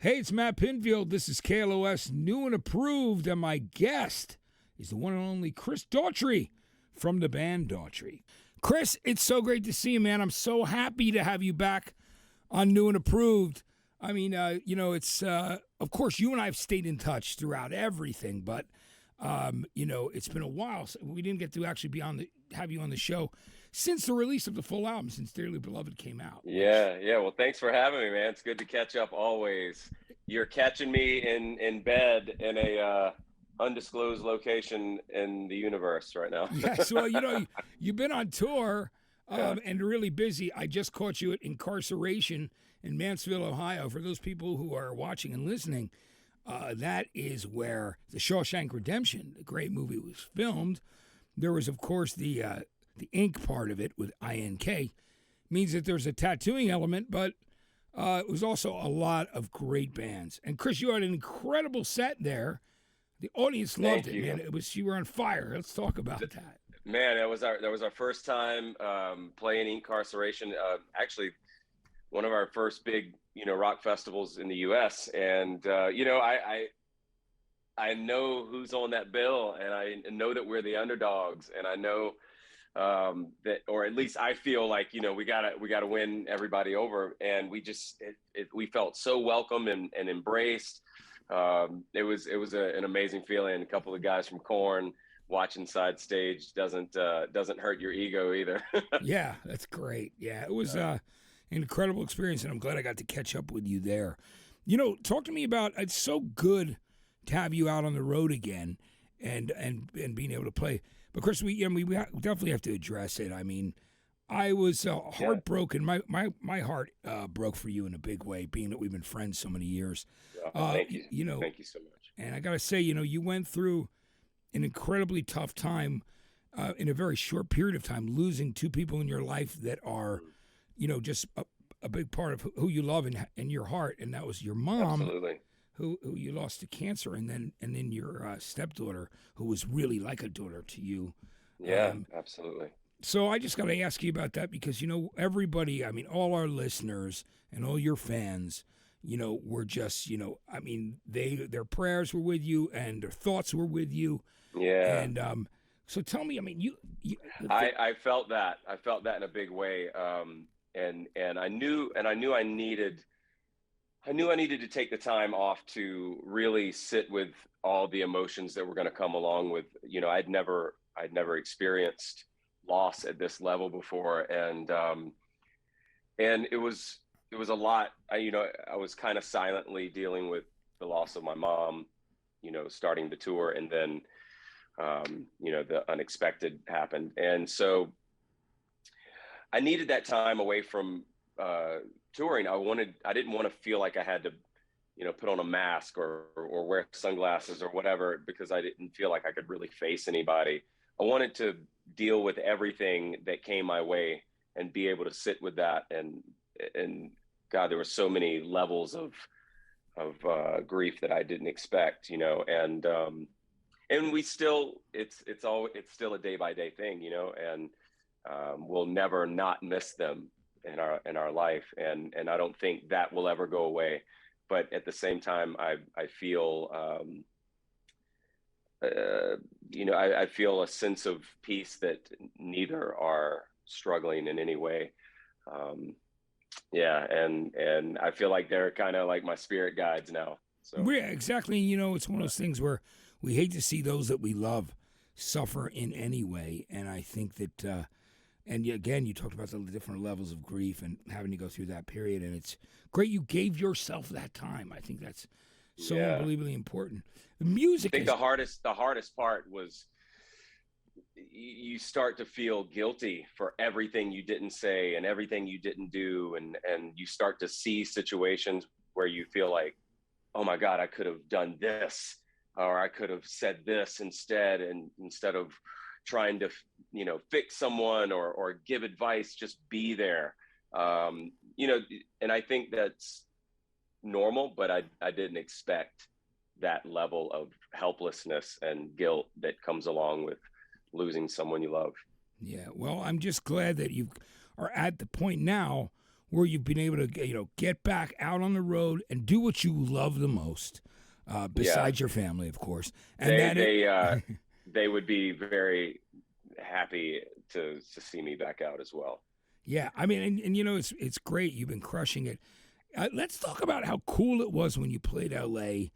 Hey, it's Matt Pinfield. This is KLOS New and Approved, and my guest is the one and only Chris Daughtry from the band Daughtry. Chris, it's so great to see you, man. I'm so happy to have you back on New and Approved. I mean, it's, of course, you and I have stayed in touch throughout everything, but, it's been a while. So we didn't get to actually have you on the show since the release of the full album, since Dearly Beloved came out. Yeah. Well, thanks for having me, man. It's good to catch up always. You're catching me in bed in a undisclosed location in the universe right now. Yes, well, you've been on tour and really busy. I just caught you at Inkcarceration in Mansfield, Ohio. For those people who are watching and listening, that is where the Shawshank Redemption, the great movie, was filmed. There was, of course, the ink part of it with INK. Means that there's a tattooing element, but it was also a lot of great bands. And Chris, you had an incredible set there. The audience loved it, man. You were on fire. Let's talk about that. Man, that was our first time playing Inkcarceration. Actually, one of our first big rock festivals in the U.S. And I know who's on that bill, and I know that we're the underdogs, and I know that, or at least I feel like we gotta win everybody over, and we felt so welcome and embraced. It was an amazing feeling. A couple of guys from Korn watching side stage doesn't hurt your ego either. Yeah, that's great. Yeah, it was an incredible experience, and I'm glad I got to catch up with you there. Talk to me about, it's so good to have you out on the road again and being able to play. But of course, we definitely have to address it. I mean, I was heartbroken. My heart broke for you in a big way, being that we've been friends so many years. Thank you. Thank you so much. And I got to say, you went through an incredibly tough time in a very short period of time, losing two people in your life that are, just a big part of who you love and your heart. And that was your mom. Absolutely. Who you lost to cancer, and then your stepdaughter, who was really like a daughter to you. Yeah, absolutely. So I just got to ask you about that because everybody, I mean, all our listeners and all your fans, were just, their prayers were with you and their thoughts were with you. Yeah. And so tell me, I mean, I felt that. I felt that in a big way. And I knew I needed to take the time off to really sit with all the emotions that were going to come along with, I'd never experienced loss at this level before. And it was a lot. I was kind of silently dealing with the loss of my mom, starting the tour, and then, the unexpected happened. And so I needed that time away from, touring. I didn't want to feel like I had to, put on a mask or wear sunglasses or whatever, because I didn't feel like I could really face anybody. I wanted to deal with everything that came my way and be able to sit with that. And God, there were so many levels of grief that I didn't expect, and we still, it's still a day by day thing, and we'll never not miss them in our life, and I don't think that will ever go away. But at the same time, I feel I feel a sense of peace that neither are struggling in any way. And I feel like they're kind of like my spirit guides now. So yeah, exactly. It's one of those things where we hate to see those that we love suffer in any way, and I think that. And again, you talked about the different levels of grief and having to go through that period. And it's great you gave yourself that time. I think that's so unbelievably important. The music, I think the hardest part was you start to feel guilty for everything you didn't say and everything you didn't do. And you start to see situations where you feel like, oh my God, I could have done this, or I could have said this instead. And instead of trying to, fix someone or give advice, just be there. And I think that's normal, but I didn't expect that level of helplessness and guilt that comes along with losing someone you love. Yeah. Well, I'm just glad that you are at the point now where you've been able to, get back out on the road and do what you love the most, besides your family, of course. And they would be very happy to see me back out as well. Yeah, I mean, and it's great. You've been crushing it. Let's talk about how cool it was when you played LA,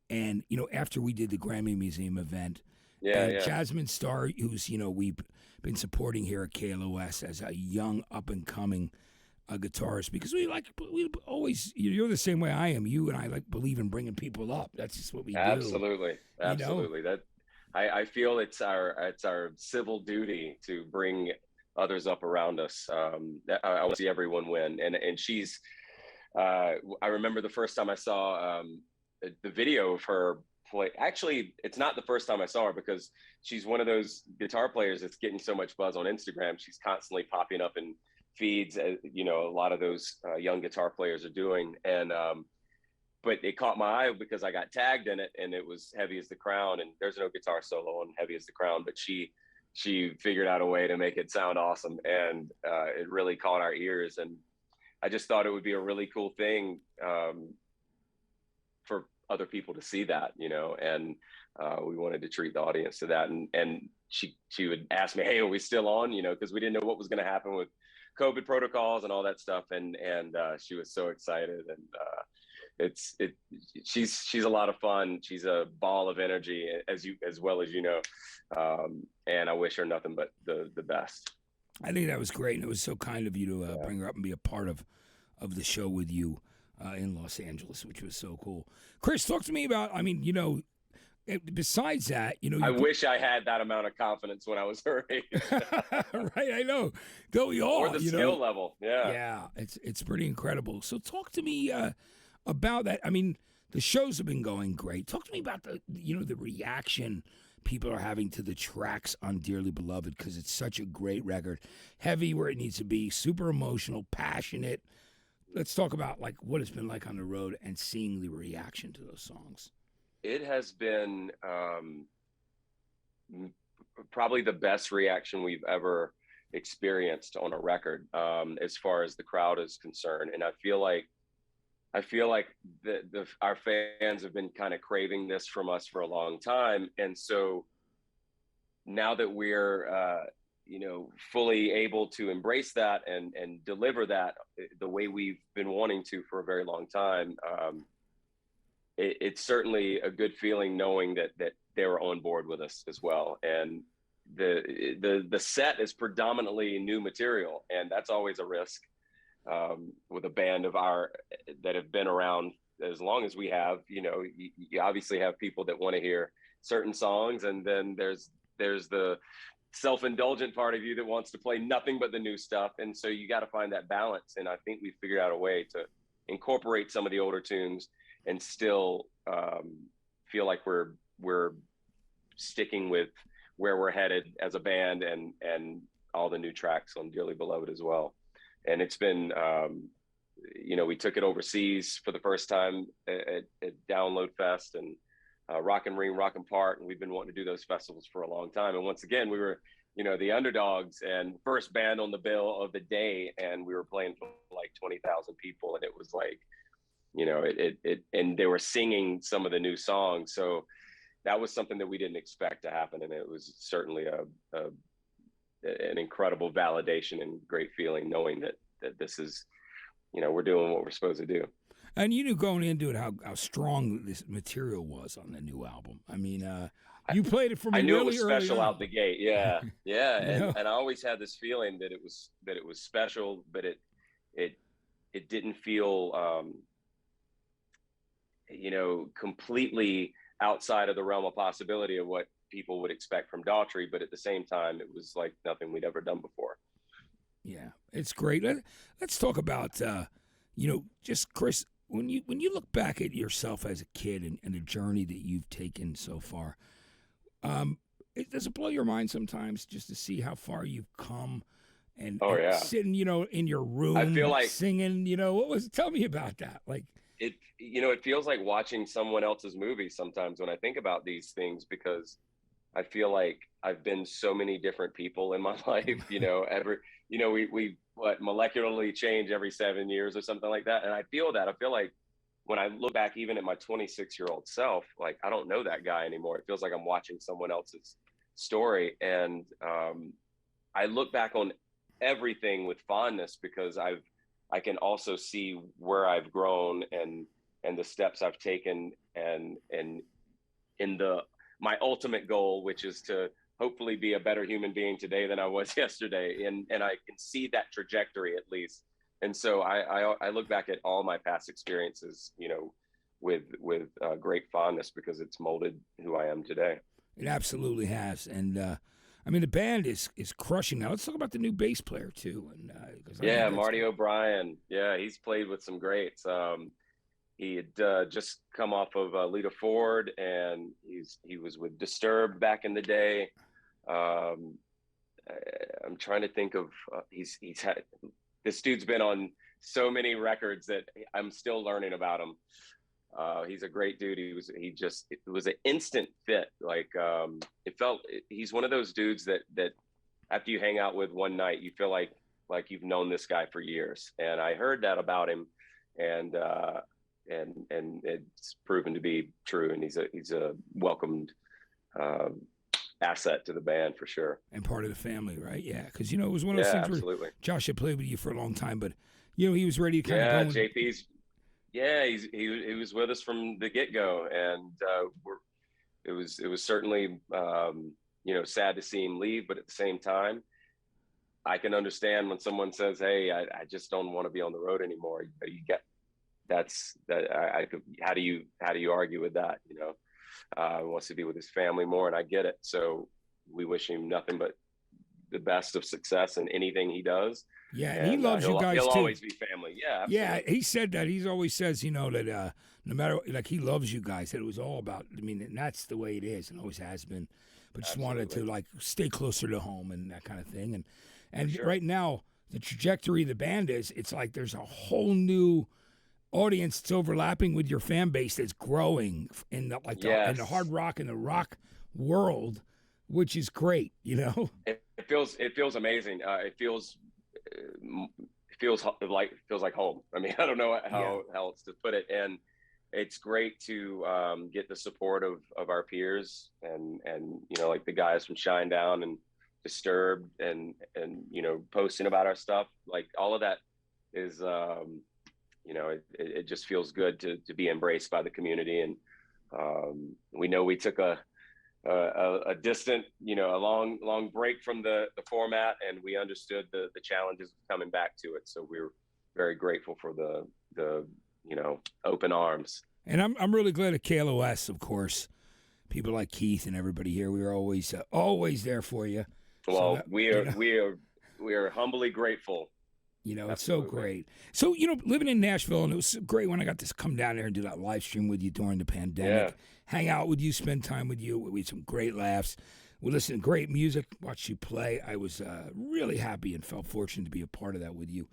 and after we did the Grammy Museum event. Yeah. Jasmine Star, who's we've been supporting here at KLOS as a young up and coming guitarist, because we always, you're the same way I am. You and I believe in bringing people up. That's just what we do. Absolutely. That I feel it's our civil duty to bring others up around us. I want to see everyone win, and she's. I remember the first time I saw the video of her play. Actually, it's not the first time I saw her, because she's one of those guitar players that's getting so much buzz on Instagram. She's constantly popping up in feeds, a lot of those young guitar players are doing, and but it caught my eye because I got tagged in it, and it was Heavy as the Crown, and there's no guitar solo on Heavy as the Crown, but she figured out a way to make it sound awesome, and it really caught our ears. And I just thought it would be a really cool thing for other people to see that, and we wanted to treat the audience to that. And she would ask me, hey, are we still on? Because we didn't know what was going to happen with COVID protocols and all that stuff. And she was so excited. And she's a lot of fun. She's a ball of energy, as well as and I wish her nothing but the best. I think that was great, and it was so kind of you to bring her up and be a part of the show with you in Los Angeles, which was so cool. Chris, talk to me about. I mean, besides that, I wish I had that amount of confidence when I was her age. Right, I know. Don't we all? Or the skill level, yeah. Yeah, it's pretty incredible. So talk to me about that. I mean, the shows have been going great. Talk to me about the reaction people are having to the tracks on Dearly Beloved, because it's such a great record. Heavy where it needs to be, super emotional, passionate. Let's talk about what it's been like on the road and seeing the reaction to those songs. It has been probably the best reaction we've ever experienced on a record, as far as the crowd is concerned. And I feel like our fans have been kind of craving this from us for a long time. And so now that we're, fully able to embrace that and deliver that the way we've been wanting to for a very long time, it's certainly a good feeling knowing that they were on board with us as well. And the set is predominantly new material, and that's always a risk. With a band that have been around as long as we have, you obviously have people that want to hear certain songs, and then there's the self-indulgent part of you that wants to play nothing but the new stuff. And so you got to find that balance. And I think we figured out a way to incorporate some of the older tunes and still feel like we're sticking with where we're headed as a band, and all the new tracks on Dearly Beloved as well. And it's been, we took it overseas for the first time at Download Fest and Rock and Ring, Rock and Park. And we've been wanting to do those festivals for a long time. And once again, we were, the underdogs and first band on the bill of the day. And we were playing for 20,000 people. And it was and they were singing some of the new songs. So that was something that we didn't expect to happen. And it was certainly an incredible validation and great feeling knowing that this is, we're doing what we're supposed to do. And you knew going into it how strong this material was on the new album. I mean, you played it from I knew really it was special out the gate. Yeah. Yeah. And I always had this feeling that it was special, but it didn't feel completely outside of the realm of possibility of what people would expect from Daughtry, but at the same time, it was like nothing we'd ever done before. Yeah, it's great. Let's talk about, just Chris, when you look back at yourself as a kid and the journey that you've taken so far, does it blow your mind sometimes just to see how far you've come and sitting, in your room, I feel like singing, tell me about that. It feels like watching someone else's movie sometimes when I think about these things, because I feel like I've been so many different people in my life. We molecularly change every 7 years or something like that. And I feel like when I look back even at my 26-year-old self, like I don't know that guy anymore. It feels like I'm watching someone else's story. And I look back on everything with fondness because I can also see where I've grown and the steps I've taken and in my ultimate goal, which is to hopefully be a better human being today than I was yesterday. And I can see that trajectory at least. And so I look back at all my past experiences, you know, with great fondness because it's molded who I am today. It absolutely has. And I mean, the band is crushing now. Let's talk about the new bass player too. And yeah, Marty O'Brien. Yeah, he's played with some greats. He had just come off of Lita Ford, and he was with Disturbed back in the day. I'm trying to think of he's had, this dude's been on so many records that I'm still learning about him. He's a great dude. It was an instant fit. Like he's one of those dudes that after you hang out with one night, you feel like you've known this guy for years. And I heard that about him, and it's proven to be true. And he's a welcomed asset to the band for sure. And part of the family, right? Yeah, because, you know, it was one of those things absolutely. Where Josh had played with you for a long time, but, you know, he was ready to kind of go. JP's, he was with us from the get-go, and it was certainly, you know, sad to see him leave, but at the same time, I can understand when someone says, hey, I just don't want to be on the road anymore. You get how do you argue with that? You know, he wants to be with his family more, and I get it. So we wish him nothing but the best of success in anything he does. Yeah, and he loves you guys he'll too. always be family. Yeah, absolutely. Yeah, he said that. He always says, you know, that no matter, like, he loves you guys. That it was all about, I mean, and that's the way it is and always has been. But just wanted to, like, stay closer to home and that kind of thing. And sure. Right now, the trajectory of the band it's like there's a whole new audience that's overlapping with your fan base that's growing in the in the hard rock and the rock world, which is great, you know. It feels amazing. It feels like home. I mean, I don't know how else to put it. And it's great to get the support of our peers and you know, like the guys from Shinedown and Disturbed and you know, posting about our stuff. Like all of that is you know, it just feels good to be embraced by the community. And we know we took a distant, you know, a long break from the format, and we understood the challenges of coming back to it. So we're very grateful for the you know, open arms. And I'm really glad at KLOS, of course, people like Keith and everybody here. We were always there for you. Well, so that, we are humbly grateful. You know, absolutely. It's so great. So, you know, living in Nashville, and it was great when I got to come down there and do that live stream with you during the pandemic, hang out with you, spend time with you. We had some great laughs. We listened to great music, watched you play. I was really happy and felt fortunate to be a part of that with you.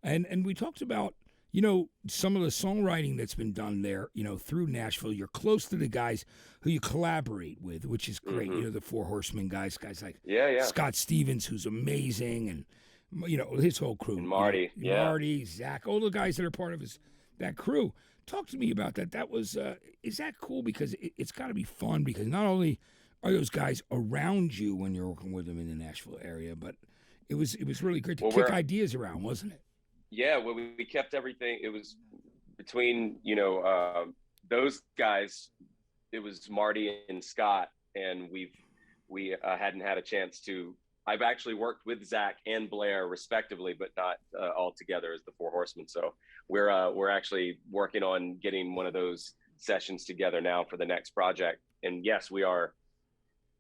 And we talked about, you know, some of the songwriting that's been done there, you know, through Nashville. You're close to the guys who you collaborate with, which is great. Mm-hmm. You know, the Four Horsemen guys like Scott Stevens, who's amazing, and, you know, his whole crew. And Marty, you know, Marty, Zach, all the guys that are part of that crew. Talk to me about that. That was, is that cool? Because it's got to be fun, because not only are those guys around you when you're working with them in the Nashville area, but it was really great to kick ideas around, wasn't it? Yeah, well, we kept everything. It was between, you know, those guys. It was Marty and Scott, and we hadn't had a chance to. I've actually worked with Zach and Blair respectively, but not all together as the Four Horsemen. So we're actually working on getting one of those sessions together now for the next project. And yes, we are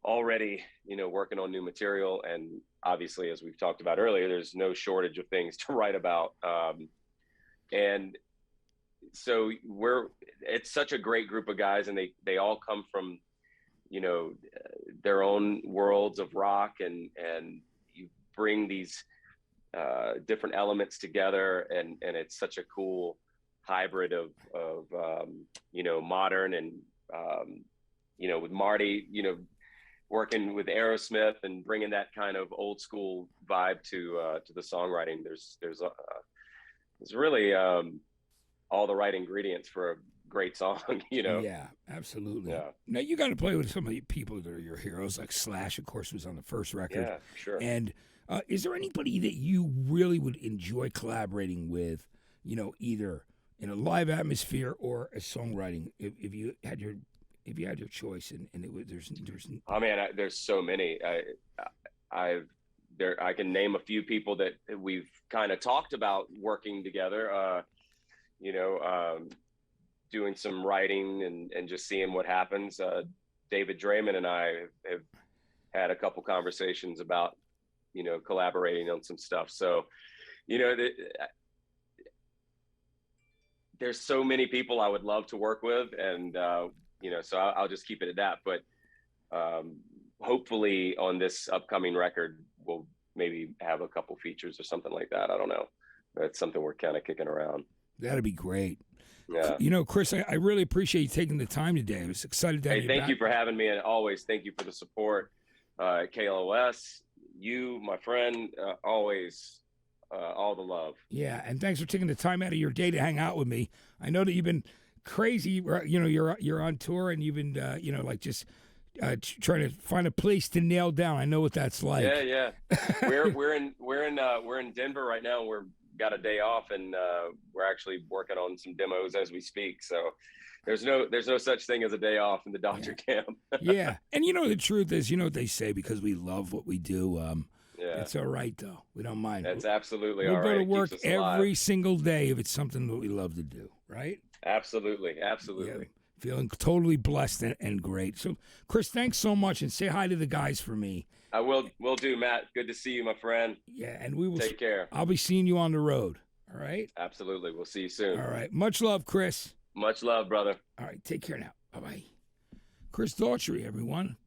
already, you know, working on new material, and obviously, as we've talked about earlier, there's no shortage of things to write about. And so it's such a great group of guys, and they all come from, you know, their own worlds of rock, and you bring these different elements together, and it's such a cool hybrid of you know, modern and you know, with Marty, you know, working with Aerosmith and bringing that kind of old school vibe to the songwriting. There's really all the right ingredients for a great song, you know? Yeah, absolutely. Yeah. Now, you got to play with some of the people that are your heroes, like Slash, of course, was on the first record. Yeah, sure. And is there anybody that you really would enjoy collaborating with, you know, either in a live atmosphere or a songwriting, if you had your choice, and it was there's Oh man, there's so many. I can name a few people that we've kind of talked about working together. You know, doing some writing and just seeing what happens. David Draymond and I have had a couple conversations about, you know, collaborating on some stuff. So, you know, there's so many people I would love to work with, and you know, so I'll just keep it at that. But hopefully on this upcoming record, we'll maybe have a couple features or something like that. I don't know. That's something we're kind of kicking around. That'd be great. Yeah. You know, Chris, I really appreciate you taking the time today. I was excited to have you thank back. you for having me, and always thank you for the support. KLOS, you, my friend, always all the love. Yeah, and thanks for taking the time out of your day to hang out with me. I know that you've been crazy. You know, you're on tour, and you've been you know, like just trying to find a place to nail down. I know what that's like. Yeah. we're in Denver right now. We're got a day off, and we're actually working on some demos as we speak. So there's no such thing as a day off in the Daughtry camp. Yeah, and you know the truth is, you know what they say, because we love what we do. Yeah, it's all right though. We don't mind. That's absolutely we'll all go right. to work every single day if it's something that we love to do. Right? Absolutely. Yeah, feeling totally blessed and great. So, Chris, thanks so much, and say hi to the guys for me. I will do, Matt. Good to see you, my friend. Yeah, and we will take care. I'll be seeing you on the road. All right? Absolutely. We'll see you soon. All right. Much love, Chris. Much love, brother. All right. Take care now. Bye-bye. Chris Daughtry, everyone.